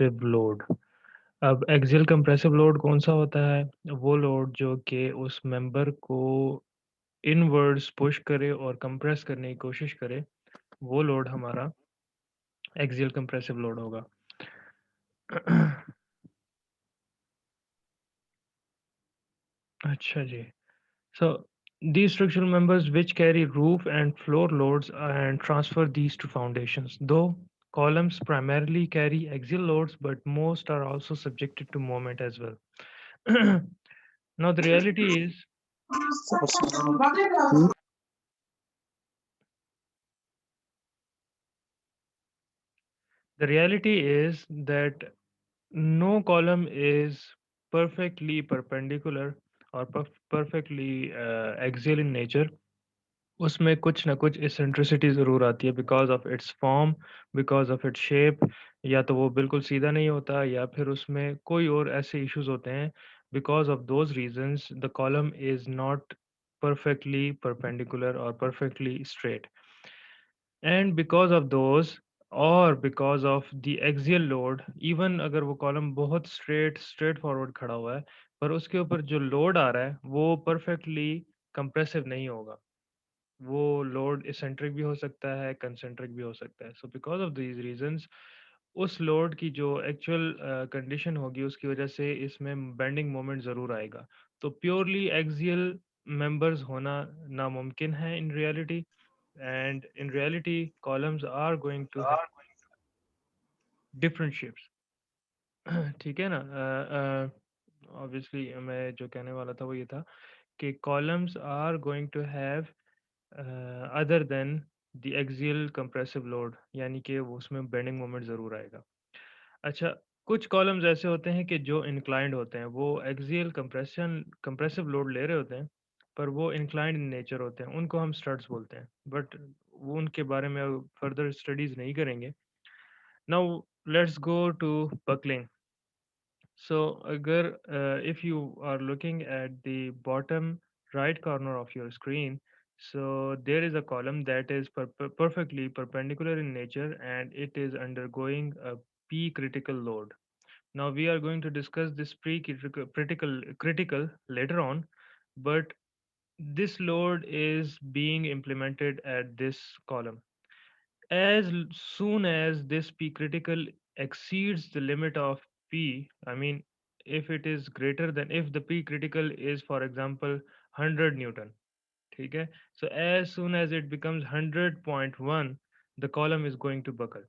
Compressive load. अब axial compressive load कौन-सा होता है? वो लोड जो कि उस मेंबर को इनवर्ड्स पुश करे और कंप्रेस करने की कोशिश करे, वो लोड हमारा एक्सियल कंप्रेसिव लोड होगा। अच्छा जी। So these structural members which carry roof and floor loads and transfer these to foundations. Though columns primarily carry axial loads, but most are also subjected to moment as well. Now the reality is that no column is perfectly perpendicular or perfectly axial in nature. उसमें कुछ ना कुछ eccentricity ज़रूर आती है because of its form, because of its shape, या तो वो बिल्कुल सीधा नहीं होता या फिर उसमें कोई और ऐसे इश्यूज़ होते हैं। Because of those reasons the column is not perfectly perpendicular or perfectly straight, and because of those और because of the axial load, even अगर वो कॉलम बहुत स्ट्रेट फॉरवर्ड खड़ा हुआ है, पर उसके ऊपर जो लोड आ रहा है वो परफेक्टली कंप्रेसिव नहीं होगा। वो लोड इसेंट्रिक भी हो सकता है, कंसेंट्रिक भी हो सकता है। So because of these reasons उस लोड की जो एक्चुअल कंडीशन होगी उसकी वजह से इसमें बेंडिंग मोमेंट ज़रूर आएगा। तो प्योरली एक्सियल मेंबर्स होना नामुमकिन है in reality, and in reality columns are going to have different shapes. ठीक है ना? ऑब्वियसली मैं जो कहने वाला था वो ये था कि columns are going to have other than the axial compressive load, यानी कि वो उसमें बेंडिंग मोमेंट ज़रूर आएगा। अच्छा, कुछ कॉलम्स ऐसे होते हैं कि जो इंक्लाइंड होते हैं, वो एक्सियल कंप्रेसिव लोड ले रहे होते हैं, पर वो इंक्लाइंड इन नेचर होते हैं, उनको हम स्टड्स बोलते हैं। बट वो उनके बारे में फर्दर स्टडीज़ नहीं करेंगे। Now let's go to buckling. So, agar, if you are looking at the bottom right corner of your screen, so there is a column that is perfectly perpendicular in nature and it is undergoing a P critical load. Now we are going to discuss this critical later on, but this load is being implemented at this column. Soon as this P critical exceeds the limit of P, I mean, if it is greater than, if the P critical is, for example, 100 Newton, okay? So as soon as it becomes 100.1, the column is going to buckle.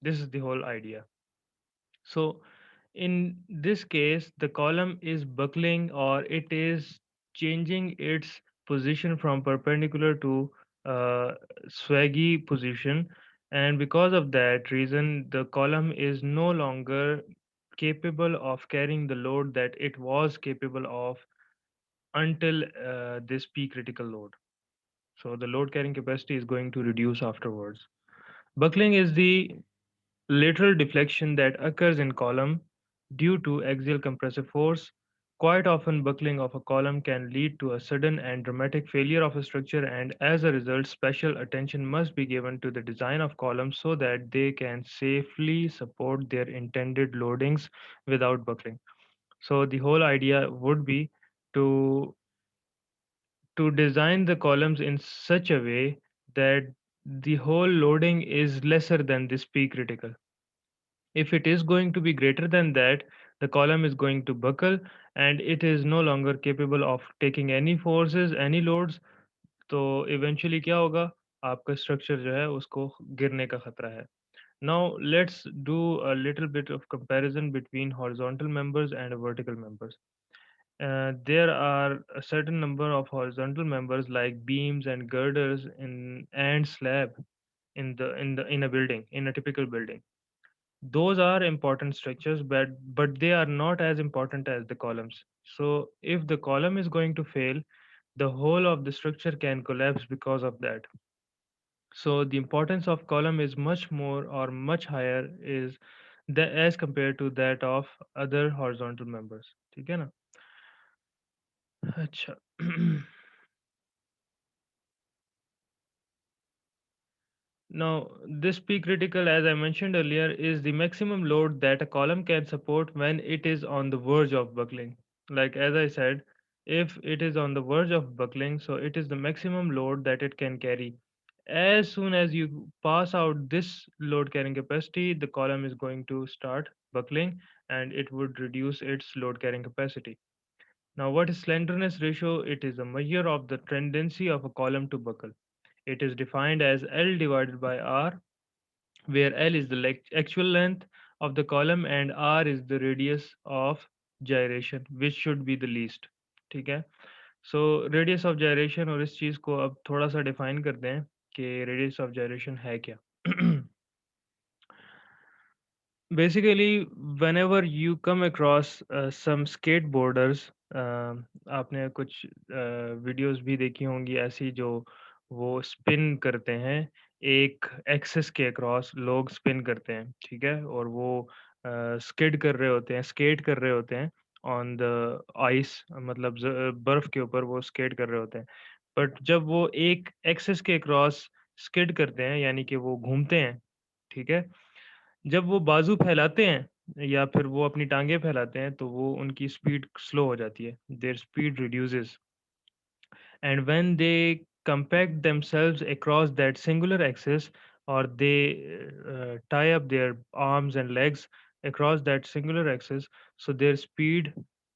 This is the whole idea. So in this case, the column is buckling or it is changing its position from perpendicular to swaggy position. And because of that reason, the column is no longer capable of carrying the load that it was capable of until this P critical load. So the load carrying capacity is going to reduce afterwards. Buckling is the lateral deflection that occurs in column due to axial compressive force. Quite often, buckling of a column can lead to a sudden and dramatic failure of a structure, and as a result, special attention must be given to the design of columns so that they can safely support their intended loadings without buckling. So, the whole idea would be to design the columns in such a way that the whole loading is lesser than this P critical. If it is going to be greater than that, the column is going to buckle and it is no longer capable of taking any forces, any loads. तो eventually क्या होगा? आपका structure जो है उसको गिरने का खतरा है. Now let's do a little bit of comparison between horizontal members and vertical members. There are a certain number of horizontal members like beams and girders in and slab in a building, in a typical building. Those are important structures, but they are not as important as the columns. So if the column is going to fail, the whole of the structure can collapse because of that. So the importance of column is much more or much higher is as compared to that of other horizontal members. ठीक है ना? अच्छा. Now, this P critical, as I mentioned earlier, is the maximum load that a column can support when it is on the verge of buckling. Like as I said, if it is on the verge of buckling, so it is the maximum load that it can carry. As soon as you pass out this load carrying capacity, the column is going to start buckling and it would reduce its load carrying capacity. Now, what is slenderness ratio? It is a measure of the tendency of a column to buckle. It is defined as L divided by R, where L is the actual length of the column and R is the radius of gyration, which should be the least. ठीक है. So radius of gyration, और इस चीज़ को अब थोड़ा सा define करते हैं कि radius of gyration है क्या. Basically, whenever you come across some skateboarders, आपने कुछ वीडियोस भी देखी होंगी ऐसी जो वो स्पिन करते हैं एक एक्सिस के अक्रॉस, लोग स्पिन करते हैं, ठीक है, और वो स्किड कर रहे होते हैं, स्केट कर रहे होते हैं ऑन द आइस, मतलब बर्फ के ऊपर वो स्केट कर रहे होते हैं. बट जब वो एक एक्सिस के अक्रॉस स्किड करते हैं, यानी कि वो घूमते हैं, ठीक है, जब वो बाजू फैलाते हैं या फिर वो अपनी टाँगें फैलाते हैं, तो वो उनकी स्पीड स्लो हो जाती है, there speed reduces, and when they compact themselves across that singular axis, or they tie up their arms and legs across that singular axis, so their speed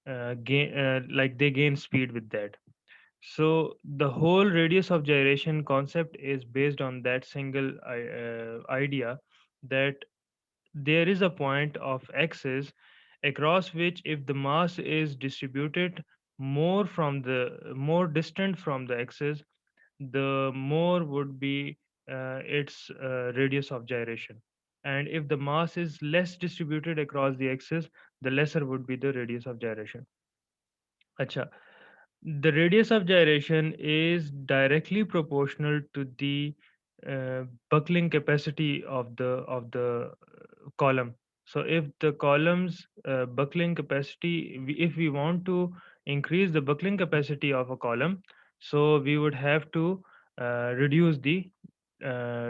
like they gain speed with that. So the whole radius of gyration concept is based on that single idea, that there is a point of axis across which, if the mass is distributed more distant from the axis, the more would be its radius of gyration, and if the mass is less distributed across the axis, the lesser would be the radius of gyration. Acha, the radius of gyration is directly proportional to the buckling capacity of the column. So if the column's buckling capacity, if we want to increase the buckling capacity of a column, so we would have to reduce the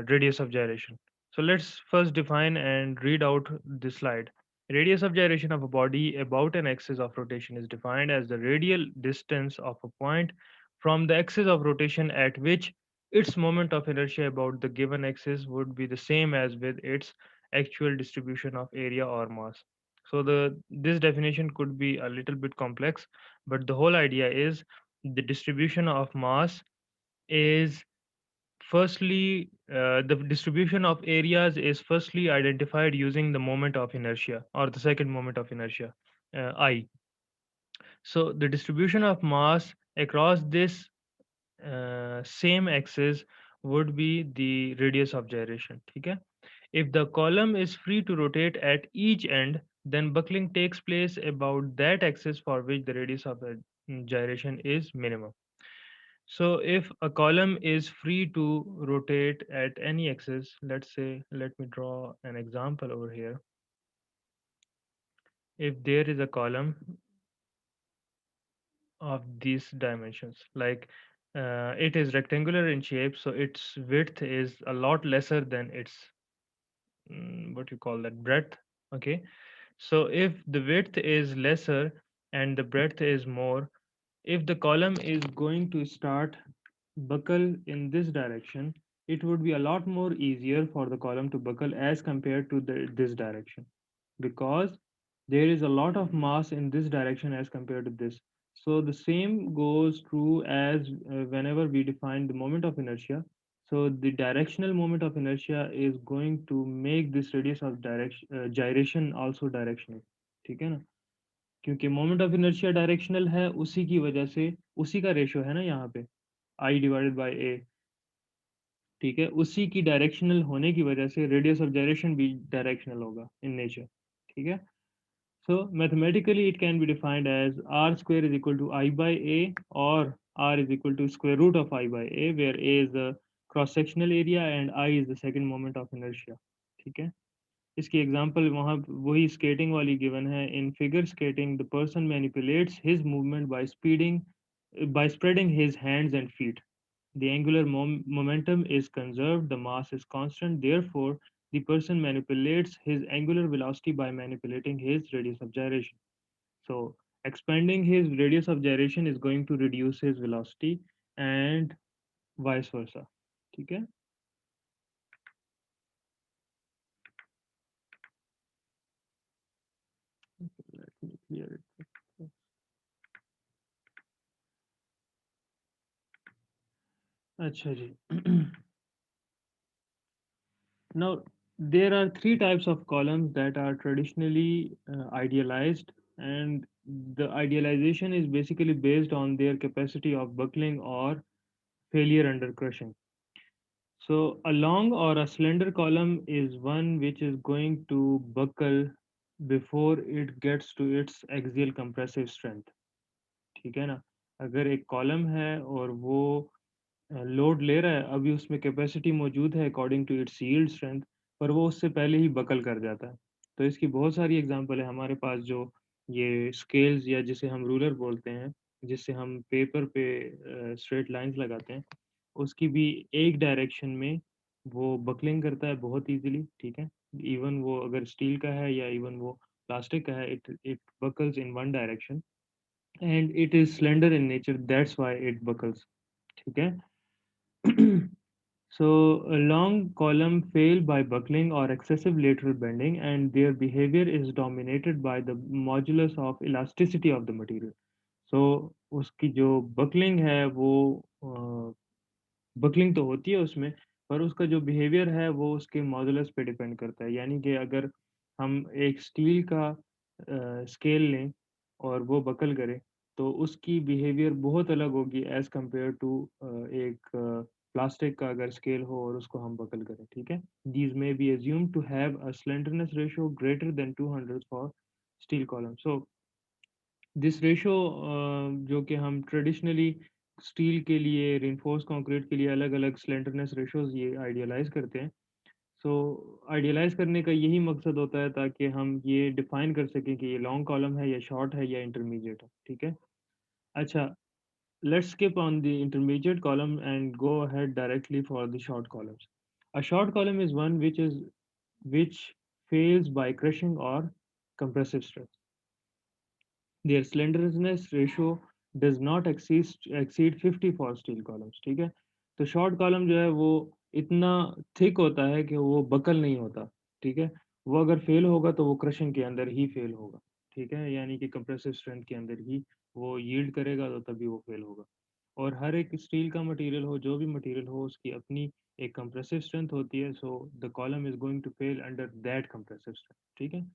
radius of gyration. So let's first define and read out the slide. Radius of gyration of a body about an axis of rotation is defined as the radial distance of a point from the axis of rotation at which its moment of inertia about the given axis would be the same as with its actual distribution of area or mass. So this definition could be a little bit complex, but the whole idea is the distribution of mass is the distribution of areas is firstly identified using the moment of inertia, or the second moment of inertia, I. So the distribution of mass across this same axis would be the radius of gyration. Okay? If the column is free to rotate at each end, then buckling takes place about that axis for which the radius of gyration is minimum. So if a column is free to rotate at any axis, let's say, let me draw an example over here. If there is a column of these dimensions, like it is rectangular in shape, so its width is a lot lesser than its what you call that, breadth. Okay, so if the width is lesser and the breadth is more, if the column is going to start buckle in this direction, it would be a lot more easier for the column to buckle as compared to this direction, because there is a lot of mass in this direction as compared to this. So the same goes true as whenever we define the moment of inertia. So the directional moment of inertia is going to make this radius of direction gyration also directional. ठीक है ना, क्योंकि moment of inertia directional है, उसी की वजह से उसी का रेशियो है ना यहाँ पे, आई डिवाइडेड बाय ए, ठीक है, उसी की डायरेक्शनल होने की वजह से रेडियस ऑफ gyration भी डायरेक्शनल होगा इन नेचर. ठीक है. So mathematically it can be defined as r square is equal to I by a, or r is equal to square root of I by a, where a is the cross sectional area and I is the second moment of inertia. ठीक है. इसकी example वहाँ वही skating वाली given है. In figure skating the person manipulates his movement by speeding by spreading his hands and feet. The angular momentum is conserved, the mass is constant, therefore, the person manipulates his angular velocity by manipulating his radius of gyration. So, expanding his radius of gyration is going to reduce his velocity and vice versa. Okay? Let me clear it. अच्छा जी. Now, there are three types of columns that are traditionally idealized, and the idealization is basically based on their capacity of buckling or failure under crushing. So, a long or a slender column is one which is going to buckle before it gets to its axial compressive strength. ठीक है ना? अगर एक column है और वो load ले रहा है, अभी उसमें कैपेसिटी मौजूद है according to its yield strength, पर वो उससे पहले ही बकल कर जाता है। तो इसकी बहुत सारी एग्जांपल है हमारे पास, जो ये स्केल्स या जिसे हम रूलर बोलते हैं, जिससे हम पेपर पे स्ट्रेट लाइंस लगाते हैं, उसकी भी एक डायरेक्शन में वो बकलिंग करता है बहुत इजीली, ठीक है? इवन वो अगर स्टील का है या इवन वो प्लास्टिक का है, it it buckles in one direction and it is slender in nature, that's why it buckles, ठीक है? So, a long column fail by buckling or excessive lateral bending, and their behavior is dominated by the modulus of elasticity of the material. So, उसकी जो buckling है वो buckling तो होती है उसमें, पर उसका जो बिहेवियर है वो उसके मॉडुलस पे डिपेंड करता है। यानी कि अगर हम एक स्टील का स्केल लें और वो बकल करें, तो उसकी बिहेवियर बहुत अलग होगी एज़ कम्पेयर टू एक प्लास्टिक का अगर स्केल हो और उसको हम बकल करें, ठीक है? These may be assumed to have a slenderness ratio greater than 200 for steel column. So, this ratio जो कि हम ट्रेडिशनली स्टील के लिए, रिइंफोर्स कंक्रीट के लिए अलग-अलग स्लेंडरनेस रेशोज़ ये आइडियलाइज़ करते हैं। सो आइडियलाइज़ करने का यही मकसद होता है ताकि हम ये डिफ़ाइन कर सकें कि ये लॉन्ग कॉलम है या शॉर्ट है या इंटरमीडिएट है, ठीक है? अच्छा, let's skip on the intermediate column and go ahead directly for the short columns. A short column is one which fails by crushing or compressive stress. Their slenderness ratio does not exceed 50 for steel columns, ठीक है? तो short column जो है वो इतना thick होता है कि वो बकल नहीं होता, ठीक है? वो अगर फेल होगा तो वो क्रशिंग के अंदर ही फेल होगा, ठीक है? यानी कि कंप्रेसिव स्ट्रेंथ के अंदर ही वो यील्ड करेगा तो तभी वो फेल होगा। और हर एक स्टील का मटेरियल हो, जो भी मटेरियल हो, उसकी अपनी एक कंप्रेसिव स्ट्रेंथ होती है, so the column is going to fail under that compressive strength, ठीक है?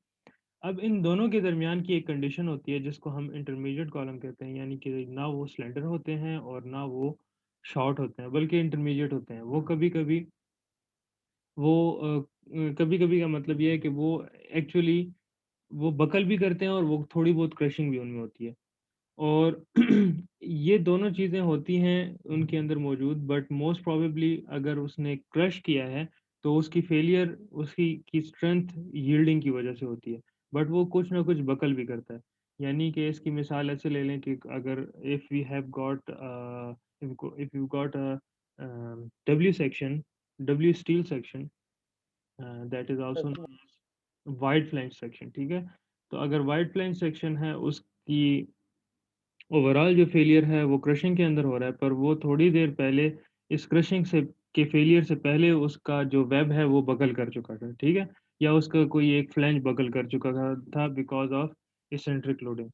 अब इन दोनों के दरमियान की एक कंडीशन होती है जिसको हम इंटरमीडिएट कॉलम कहते हैं, यानी कि ना वो स्लेंडर होते हैं और ना वो शॉर्ट होते हैं, बल्कि इंटरमीडिएट होते हैं। वो कभी-कभी वो कभी-कभी का मतलब ये है कि वो एक्चुअली वो बकल भी करते हैं और वो थोड़ी बहुत क्रशिंग भी उनमें होती है। और ये दोनों चीज़ें होती हैं उनके अंदर मौजूद, बट मोस्ट प्रोबेबली अगर उसने क्रश किया है, तो उसकी फेलियर उसकी की स्ट्रेंथ यील्डिंग की वजह से होती है। बट वो कुछ ना कुछ बकल भी करता है। यानी कि इसकी मिसाल ऐसे ले लें कि अगर if we have got if you got a W section, W steel section, that is also अच्छा। Known as wide flange section, ठीक है? तो अगर वाइड फ्लैंज सेक्शन है, उसकी ओवरऑल जो फेलियर है वो क्रशिंग के अंदर हो रहा है, पर वो थोड़ी देर पहले इस क्रशिंग से के फेलियर से पहले उसका जो वेब है वो बकल कर चुका था, ठीक है? या उसका कोई एक फ्लैंज बकल कर चुका था बिकॉज़ ऑफ इसेंट्रिक लोडिंग,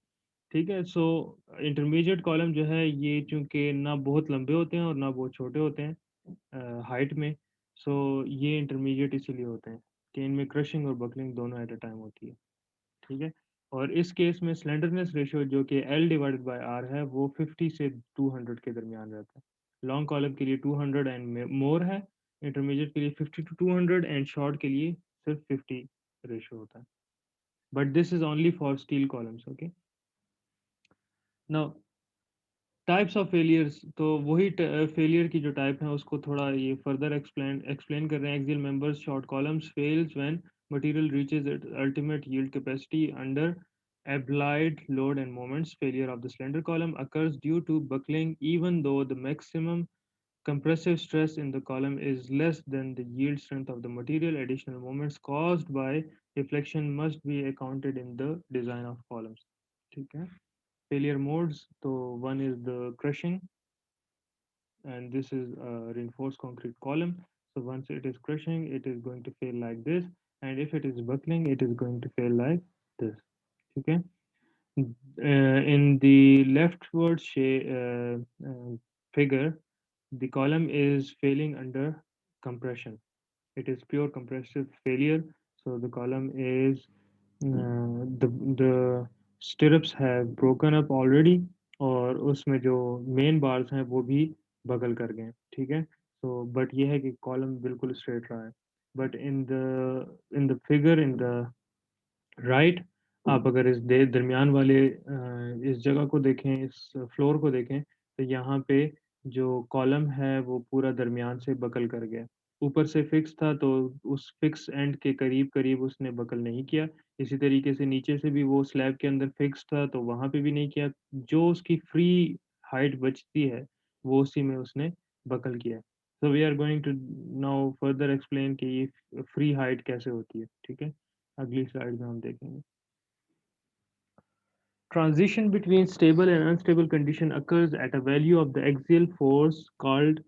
ठीक है? सो इंटरमीडिएट कॉलम जो है ये चूँकि ना बहुत लंबे होते हैं और ना बहुत छोटे होते हैं हाइट में, सो ये इंटरमीडिएट इसीलिए होते हैं कि इनमें क्रशिंग और बकलिंग दोनों एट अ टाइम होती है। ठीक है? और इस केस में स्लेंडरनेस रेशियो जो कि L डिवाइडेड बाय R है, वो 50 से 200 के दरमियान रहता है। लॉन्ग कॉलम के लिए 200 एंड मोर है, इंटरमीडिएट के लिए 50 टू 200 एंड शॉर्ट के लिए सिर्फ 50 रेशियो होता है। But this is only for steel columns, okay? Now types of failures, तो वही फेलियर की जो टाइप है उसको थोड़ा ये फर्दर एक्सप्लेन एक्सप्लेन कर रहे हैं। Axial members short columns fails when material reaches it's ultimate yield capacity under applied load and moments. Failure of the slender column occurs due to buckling even though the maximum compressive stress in the column is less than the yield strength of the material, additional moments caused by deflection must be accounted in the design of columns. ठीक है. Failure modes, so one is the crushing, and this is a reinforced concrete column. So once it is crushing, it is going to fail like this, and if it is buckling, it is going to fail like this. Okay. In the leftward figure, the column is failing under compression. It is pure compressive failure. So the column is the stirrups have broken up already, और उसमें जो main bars हैं वो भी बगल कर गए. ठीक है. So but ये है कि कॉलम बिल्कुल स्ट्रेट रहा है. But in the figure in the right, आप अगर इस दरमियान वाले इस जगह को देखें, इस फ्लोर को देखें, तो यहाँ पे जो कॉलम है वो पूरा दरमियान से बकल कर गया. ऊपर से फिक्स था तो उस फिक्स एंड के करीब करीब उसने बकल नहीं किया. इसी तरीके से नीचे से भी वो स्लैब के अंदर फिक्स था तो वहाँ पे भी नहीं किया. जो उसकी फ्री हाइट बचती है वो उसी में उसने बकल किया. So we are going to now further explain कि ये फ्री हाइट कैसे होती है. ठीक है. अगली स्लाइड में हम देखेंगे. Transition between stable and unstable condition occurs at a value of the axial force called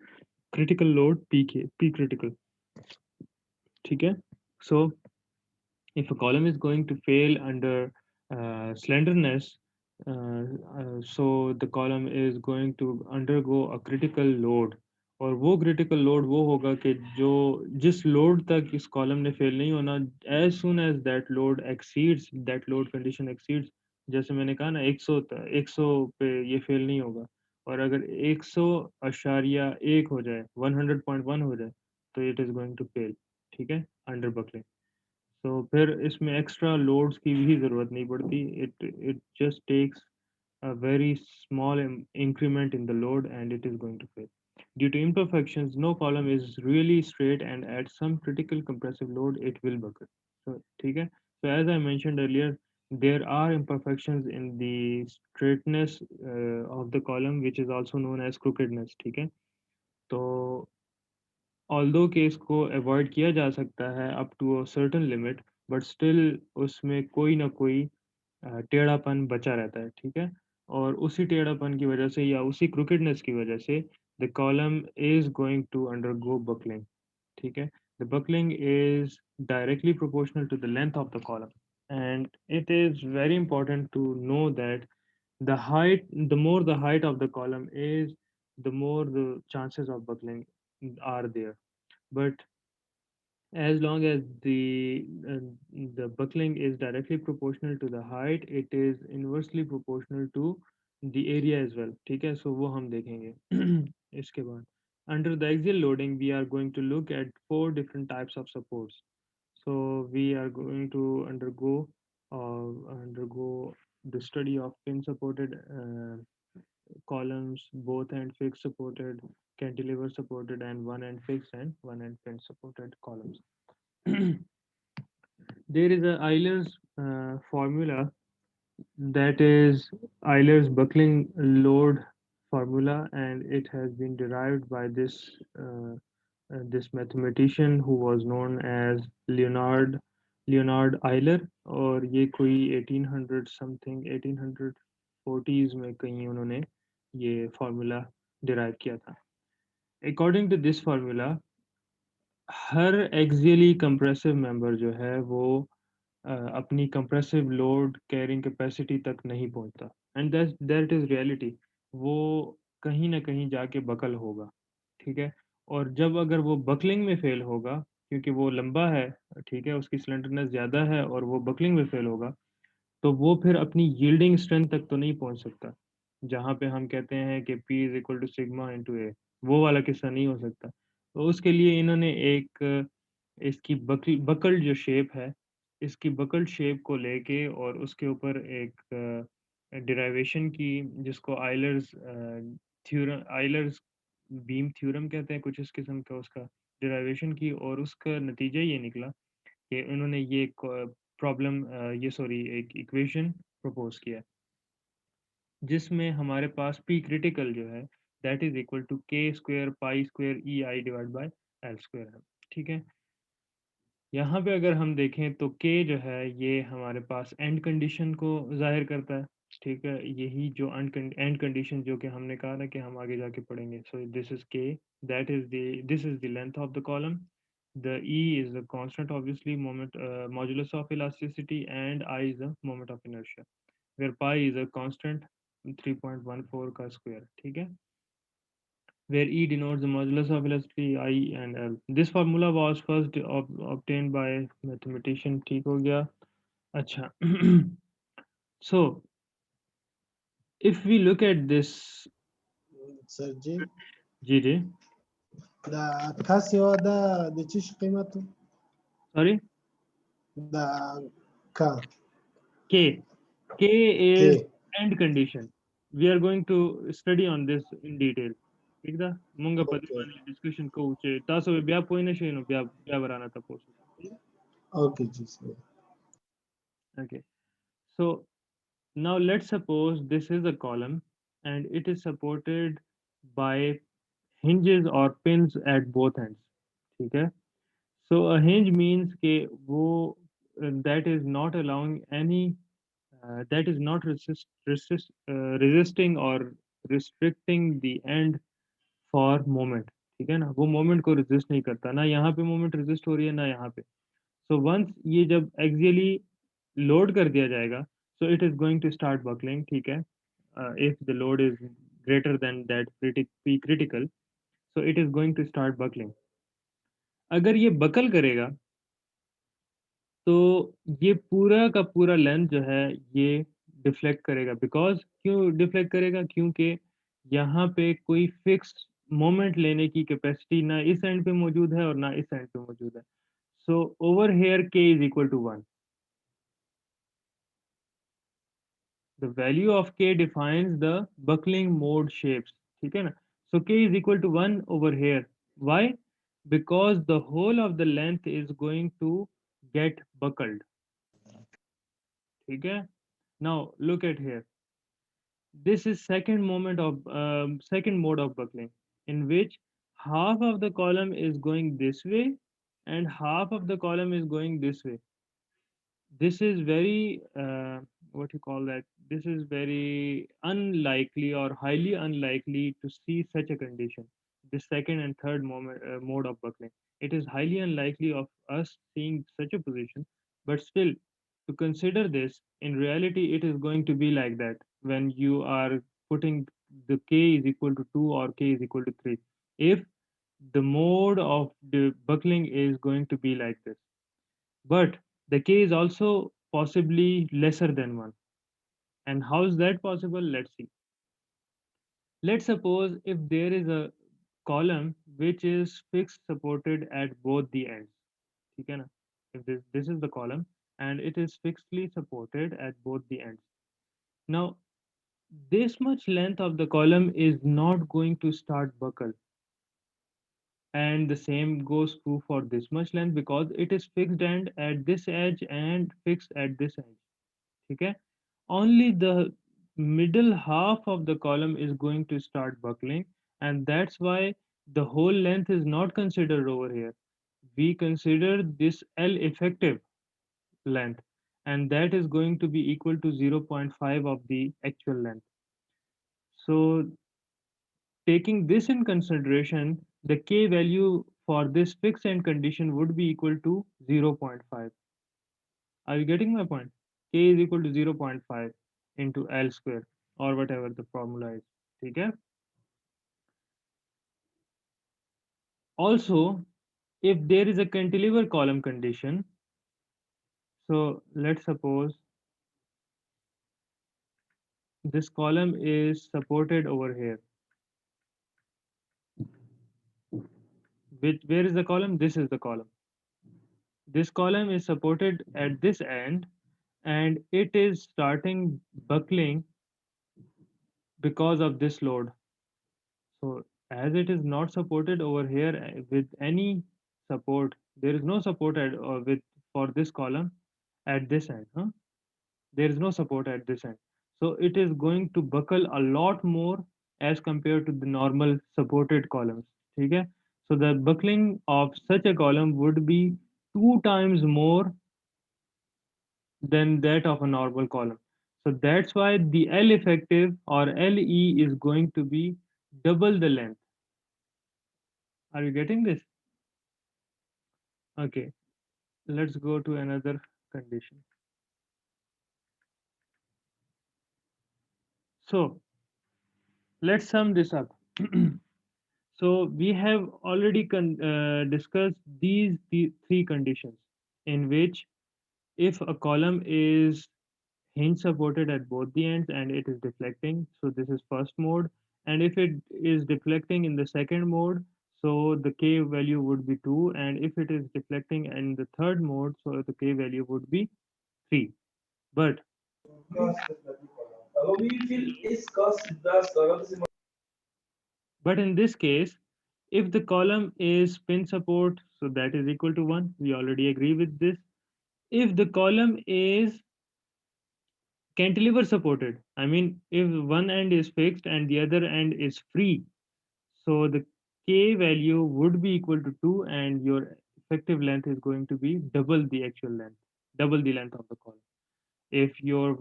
critical load PK, P critical. ठीक है. So if a column is going to fail under slenderness, so the column is going to undergo a critical load. और वो critical load वो होगा कि जो जिस load तक इस column ने fail नहीं होना, as soon as that load condition exceeds, जैसे मैंने कहा ना 100 पे ये fail नहीं होगा. और अगर 100.1 हो जाए, 100.1 हो जाए, तो it is going to fail. ठीक है, under buckling. तो फिर इसमें एक्स्ट्रा लोड्स की भी ज़रूरत नहीं पड़ती. It just takes a very small increment in the load and it is going to fail. Due to imperfections, no column is really straight and at some critical compressive load, it will buckle. So, ठीक है. So as I mentioned earlier, there are imperfections in the straightness of the column, which is also known as crookedness. ठीक है. तो although कि इसको avoid किया जा सकता है up to a certain limit, but still उसमें कोई ना कोई टेढ़ापन बचा रहता है. ठीक है. और उसी टेढ़ापन की वजह से या उसी क्रिकेटनेस की वजह से the column is going to undergo buckling. ठीक है. The buckling is directly proportional to the length of the column, and it is very important to know that the more the height of the column is, the more the chances of buckling are there. But as long as the buckling is directly proportional to the height, it is inversely proportional to the area as well. ठीक है. So वो हम देखेंगे. इसके बाद under the axial loading we are going to look at 4 different types of supports. So we are going to undergo the study of pin supported columns, both end fixed supported, cantilever supported, and one end fixed and one end pin supported columns. There is a Euler's formula, that is Euler's buckling load formula, and it has been derived by this mathematician who was known as Leonard Euler. और ये कोई 1800 something 1840s में कहीं उन्होंने ये formula derive किया था. According to this formula, her axially compressive member जो है वो अपनी कंप्रेसिव लोड कैरिंग कैपेसिटी तक नहीं पहुंचता, एंड दैट इज रियलिटी. वो कहीं ना कहीं जाके बकल होगा. ठीक है. और जब अगर वो बकलिंग में फेल होगा, क्योंकि वो लंबा है, ठीक है, उसकी स्लेंडरनेस ज़्यादा है और वो बकलिंग में फेल होगा, तो वो फिर अपनी यील्डिंग स्ट्रेंथ तक तो नहीं पहुंच सकता, जहाँ पे हम कहते हैं कि P is equal to sigma into A. वो वाला किस्सा नहीं हो सकता. तो उसके लिए इन्होंने एक इसकी बकल्ड जो शेप है, इसकी बकल्ड शेप को लेके और उसके ऊपर एक डिराइवेशन की, जिसको आइलर्स बीम थ्योरम कहते हैं, कुछ इस किस्म का उसका डिराइवेशन की, और उसका नतीजा ये निकला कि उन्होंने ये प्रॉब्लम ये सॉरी एक इक्वेशन प्रपोज किया, जिसमें हमारे पास पी क्रिटिकल जो है that is equal to k square pi square ei divided by l square है, ठीक है। यहाँ पे अगर हम देखें तो k जो है ये हमारे पास एंड कंडीशन को ज़ाहिर करता है, ठीक है। यही जो एंड कंडीशन जो कि हमने कहा ना कि हम आगे जाके पढ़ेंगे। So this is k, that is the this is the length of the column, the e is the constant obviously moment modulus of elasticity, and I is the moment of inertia, where pi is a constant 3.14 का square, ठीक है, where E denotes the modulus of elasticity I and L. This formula was first obtained by mathematician, ठीक हो गया। अच्छा so if we look at this, سجل ji ji, ده كاسيو ده دي تشيش قيمته sorry, ده كا K, K كي is end condition. We are going to study on this in detail. ठीक था, मुंगा पति اوكي वाली discussion को उचे तासो ब्या पोइने शेनो ब्या बराना था पोसो, اوكي جيسي okay। So now let's suppose this is a column and it is supported by hinges or pins at both ends, ठीक है। So a hinge means कि वो that is not allowing any that is not resisting or restricting the end for moment, ठीक है ना, वो moment को resist नहीं करता, ना यहाँ पे moment resist हो रही है ना यहाँ पे। So once ये जब axially load कर दिया जाएगा, so it is going to start buckling, ठीक है। If the load is greater than that P critical, so it is going to start buckling। अगर ये बकल करेगा तो ये पूरा का पूरा लेंथ जो है ये डिफ्लेक्ट करेगा, बिकॉज क्यों डिफ्लेक्ट करेगा, क्योंकि यहाँ पे कोई फिक्स मोमेंट लेने की कैपेसिटी ना इस एंड पे मौजूद है और ना इस एंड पे मौजूद है। So over here K is equal to 1, the value of K defines the buckling mode shapes, ठीक है ना। So K is equal to 1 over here, why, because the whole of the length is going to get buckled, ठीक है। Now look at here, this is second mode of buckling, in which half of the column is going this way and half of the column is going this way. This is very what you call that, this is very unlikely or highly unlikely to see such a condition, the second and third mode of buckling. It is highly unlikely of us seeing such a position, but still, to consider this, in reality it is going to be like that when you are putting the k is equal to 2 or k is equal to 3, if the mode of the buckling is going to be like this. But the k is also possibly lesser than 1. And how is that possible? Let's see. Let's suppose if there is a column which is fixed supported at both the ends. ठीक है ना? If this is the column and it is fixedly supported at both the ends. Now, this much length of the column is not going to start buckle. And the same goes true for this much length because it is fixed end at this edge and fixed at this edge. Okay, only the middle half of the column is going to start buckling, and that's why the whole length is not considered over here. We consider this L effective length, and that is going to be equal to 0.5 of the actual length. So taking this in consideration, the K value for this fixed end condition would be equal to 0.5. Are you getting my point? K is equal to 0.5 into L square or whatever the formula is. Okay. Also, if there is a cantilever column condition, so let's suppose this column is supported over here. Where is the column? This is the column. This column is supported at this end and it is starting buckling because of this load. So as it is not supported over here with any support, there is no support with for this column at this end. Huh? There is no support at this end. So it is going to buckle a lot more as compared to the normal supported columns. Okay? So the buckling of such a column would be two times more than that of a normal column. So that's why the L effective or LE is going to be double the length. Are you getting this? Okay, let's go to another condition. So let's sum this up. So we have already discussed the three conditions in which if a column is hinge supported at both the ends and it is deflecting, so this is first mode. And if it is deflecting in the second mode, so the k value would be 2, and if it is deflecting in the third mode, so the k value would be 3. But in this case, if the column is pin support, so that is equal to 1. We already agree with this. If the column is cantilever supported, I mean, if one end is fixed and the other end is free, so the k value would be equal to 2 and your effective length is going to be double the actual length, double the length of the column. If your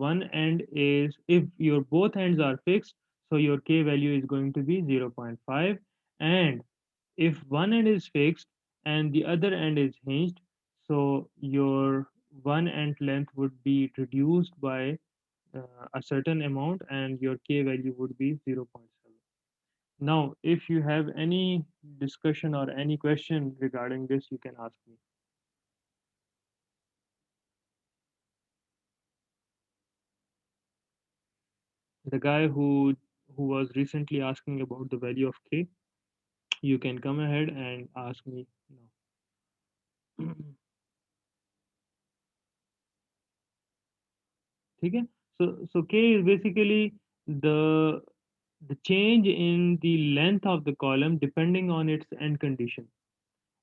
both ends are fixed, so your k value is going to be 0 0.5. And if one end is fixed and the other end is hinged, so your one end length would be reduced by a certain amount and your k value would be 0 0.7. Now, if you have any discussion or any question regarding this, you can ask me. The guy who was recently asking about the value of k, you can come ahead and ask me now. Okay? So k is basically the the change in the length of the column depending on its end condition,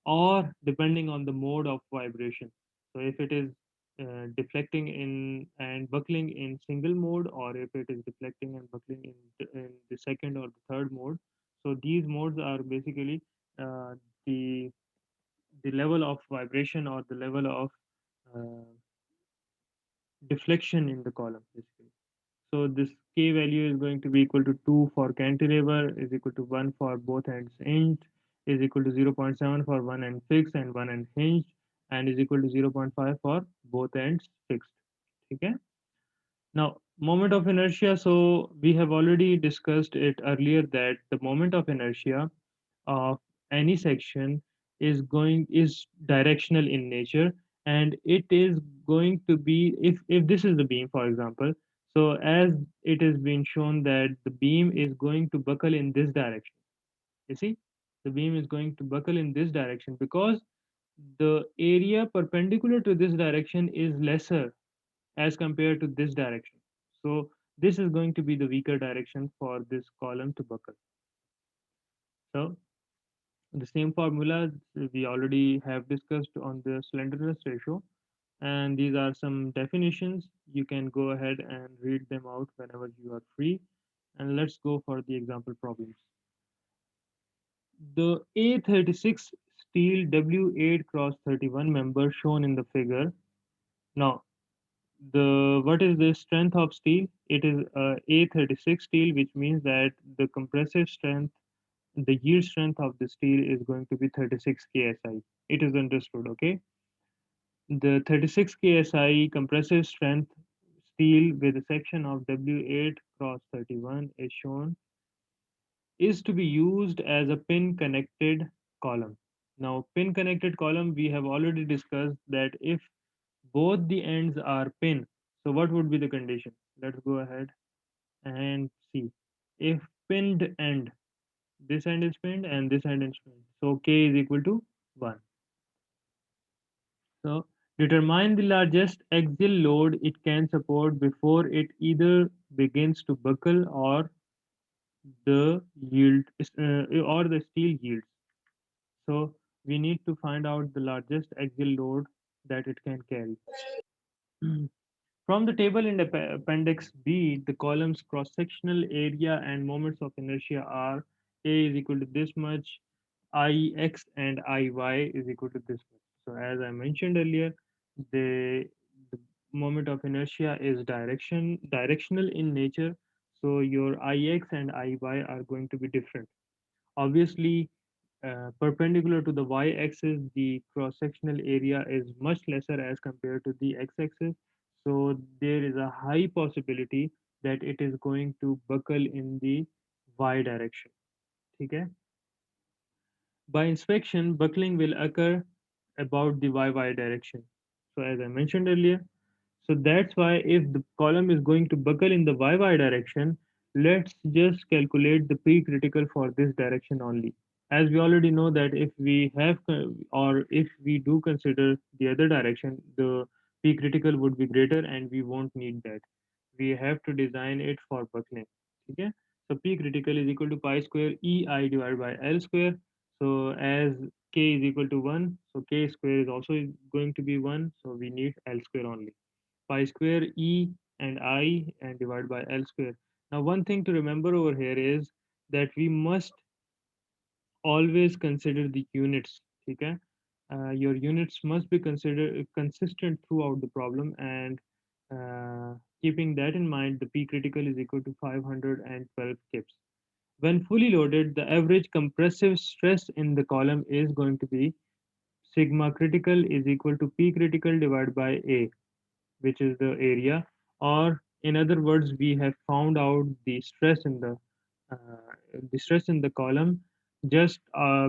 or depending on the mode of vibration. So if it is deflecting in and buckling in single mode, or if it is deflecting and buckling in the second or the third mode. So these modes are basically uh, the the level of vibration or the level of uh, deflection in the column basically. So this k value is going to be equal to 2 for cantilever, is equal to 1 for both ends hinged, is equal to 0.7 for one end fixed and one end hinged, and is equal to 0.5 for both ends fixed. Okay. Now, moment of inertia. So we have already discussed it earlier that the moment of inertia of any section is directional in nature, and it is going to be, if this is the beam, for example. So as it has been shown that the beam is going to buckle in this direction. You see, the beam is going to buckle in this direction because the area perpendicular to this direction is lesser as compared to this direction. So this is going to be the weaker direction for this column to buckle. So the same formula we already have discussed on the slenderness ratio, and these are some definitions. You can go ahead and read them out whenever you are free. And let's go for the example problems. The A36 steel W8 cross 31 member shown in the figure. Now, the what is the strength of steel? It is A36 steel, which means that the compressive strength, the yield strength of the steel is going to be 36 ksi. It is understood, okay? The 36 ksi compressive strength steel with a section of W8 cross 31 is shown, is to be used as a pin connected column. Now, pin connected column, we have already discussed that if both the ends are pin, so what would be the condition? Let's go ahead and see. If pinned end, this end is pinned and this end is pinned, so k is equal to 1. So determine the largest axial load it can support before it either begins to buckle the yield or the steel yields. So we need to find out the largest axial load that it can carry. From the table in Appendix B, the columns cross-sectional area and moments of inertia are A is equal to this much, Ix and Iy is equal to this much. So as I mentioned earlier, the moment of inertia is directional in nature. So your Ix and Iy are going to be different. Obviously, perpendicular to the y-axis, the cross-sectional area is much lesser as compared to the x-axis. So there is a high possibility that it is going to buckle in the y direction. Okay? By inspection, buckling will occur about the y direction. So as I mentioned earlier, so that's why if the column is going to buckle in the y direction, let's just calculate the P critical for this direction only. As we already know that if we have or if we do consider the other direction, the P critical would be greater and we won't need that. We have to design it for buckling. Okay? So P critical is equal to pi square EI divided by L square. So as K is equal to 1, so K square is also going to be 1, so we need L square only. Pi square E and I and divide by L square. Now one thing to remember over here is that we must always consider the units. Okay? Your units must be considered consistent throughout the problem, and keeping that in mind, the P critical is equal to 512 kips. When fully loaded, the average compressive stress in the column is going to be sigma critical is equal to P critical divided by A, which is the area, or in other words, we have found out the stress in the column just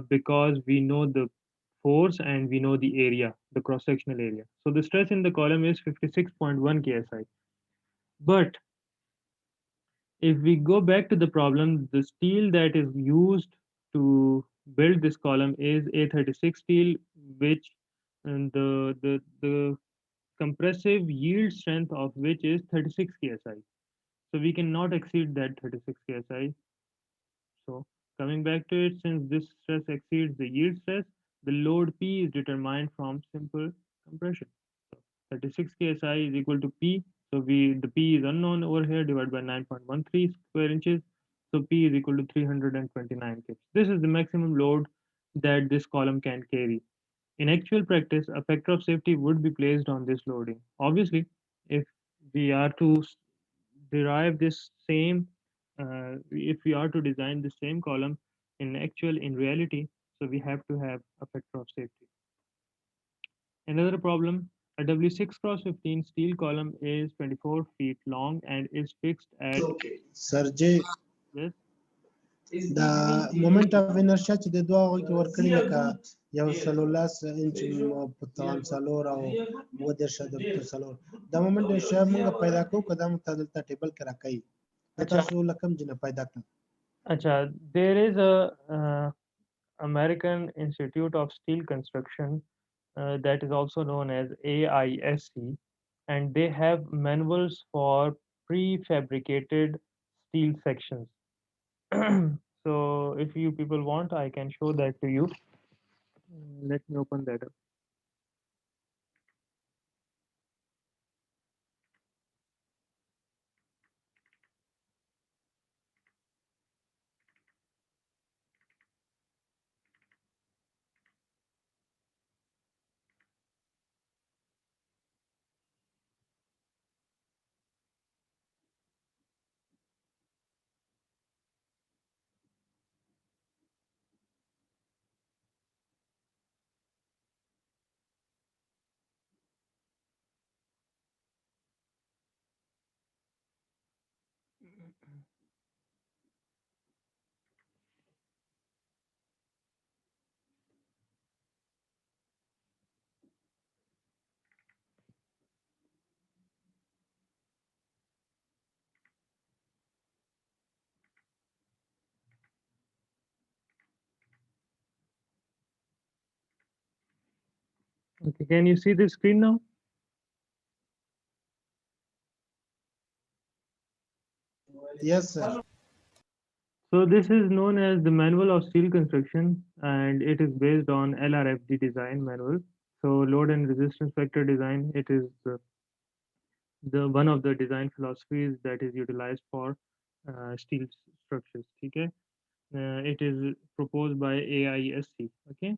because we know the force and we know the area, the cross sectional area. So the stress in the column is 56.1 ksi. But if we go back to the problem, the steel that is used to build this column is A36 steel, which and the compressive yield strength of which is 36 ksi. So we cannot exceed that 36 ksi. So coming back to it, since this stress exceeds the yield stress, the load P is determined from simple compression. So 36 ksi is equal to P. So the P is unknown over here, divided by 9.13 square inches. So P is equal to 329 kips. This is the maximum load that this column can carry. In actual practice, a factor of safety would be placed on this loading. Obviously, if we are to derive this same, if we are to design the same column in reality, so we have to have a factor of safety. Another problem, a W6 cross 15 steel column is 24 feet long and is fixed at Sergey, this. the moment of inertia چې د دوه هغوی کې ورکړي لکه یو څلورلس انچ په توان څلور او اووه دېرش عدد په څلور دا moment د inertia موږ پیدا کوو که دا موږ ته دلته ټیبل کې راکوي دا Acha, تاسو له کوم ځای نه پیدا کړل there is a American Institute of Steel Construction that is also known as AISC, and they have manuals for prefabricated steel sections. So if you people want, I can show that to you. Let me open that up. Okay, can you see the screen now? yes sir So this is known as the Manual of Steel Construction, and it is based on LRFD design manual. So load and resistance factor design, it is the one of the design philosophies that is utilized for steel structures. Okay, it is proposed by AISC. Okay,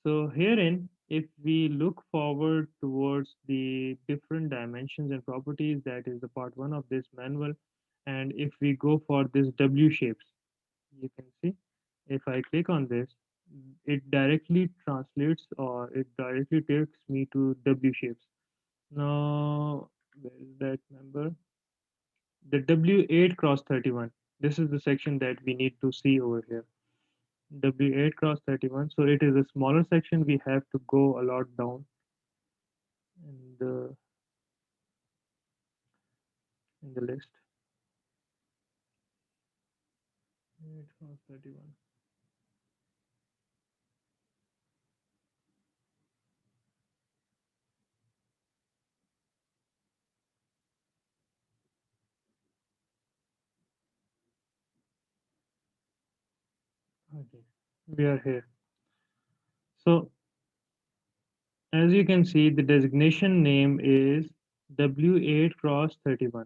so herein, if we look forward towards the different dimensions and properties, that is the part one of this manual, and if we go for this W shapes, you can see if I click on this, it directly translates or it directly takes me to W shapes. Now, where is that number? The W8 cross 31. This is the section that we need to see over here. W8 cross 31. So it is a smaller section. We have to go a lot down in the list. 8 cross 31. Okay, we are here. So as you can see, the designation name is W8 cross 31.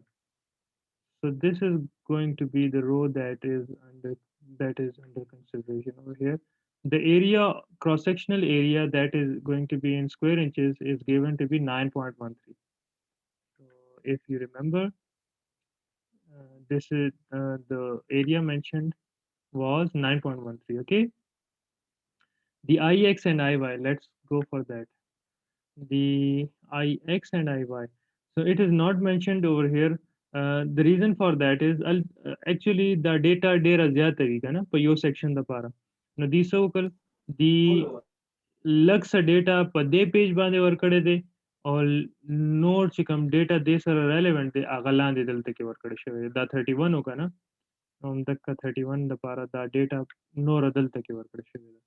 So this is going to be the row that is under consideration over here. The area, cross-sectional area that is going to be in square inches is given to be 9.13. So if you remember, this is the area mentioned was 9.13. Okay, the Ix and Iy. Let's go for that. The Ix and Iy. So it is not mentioned over here. The reason for that is actually the data dera zyada na pa yo section da para. No di so the लग सा data पर दे page बांधे work करे दे और note से कम data दे sir relevant दे अगला दे दलते के work करे शवे दा 31 होगा ना हम तक का 31 द पारा दा डेटा नो रदल तक के वर्क करे शवे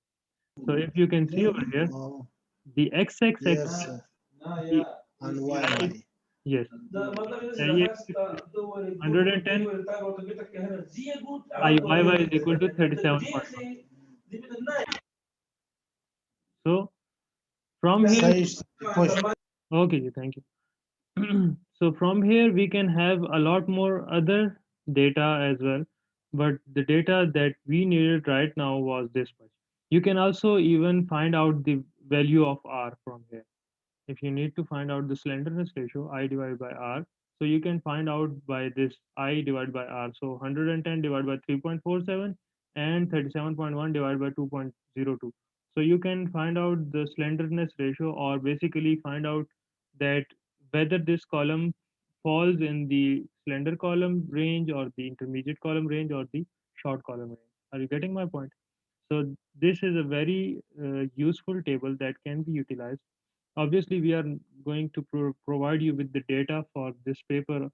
so if you can see over here Oh, the x-axis yes, sir. the And I, YY. yes the y-axis is 110 Iyy is equal to 37.1 so from here Size push. okay ji, thank you. So from here we can have a lot more other data as well, but the data that we needed right now was this much. You can also even find out the value of R from here. If you need to find out the slenderness ratio, I divided by R, so you can find out by this I divided by R. So 110 divided by 3.47 and 37.1 divided by 2.02. So you can find out the slenderness ratio or basically find out that whether this column falls in the slender column range or the intermediate column range or the short column range. Are you getting my point? So this is a very useful table that can be utilized. Obviously, we are going to provide you with the data for this paper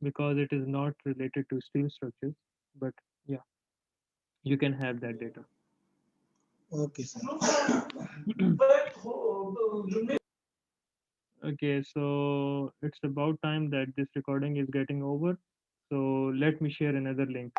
because it is not related to steel structures, but yeah, you can have that data. Okay, sir. Okay, so it's about time that this recording is getting over. So let me share another link.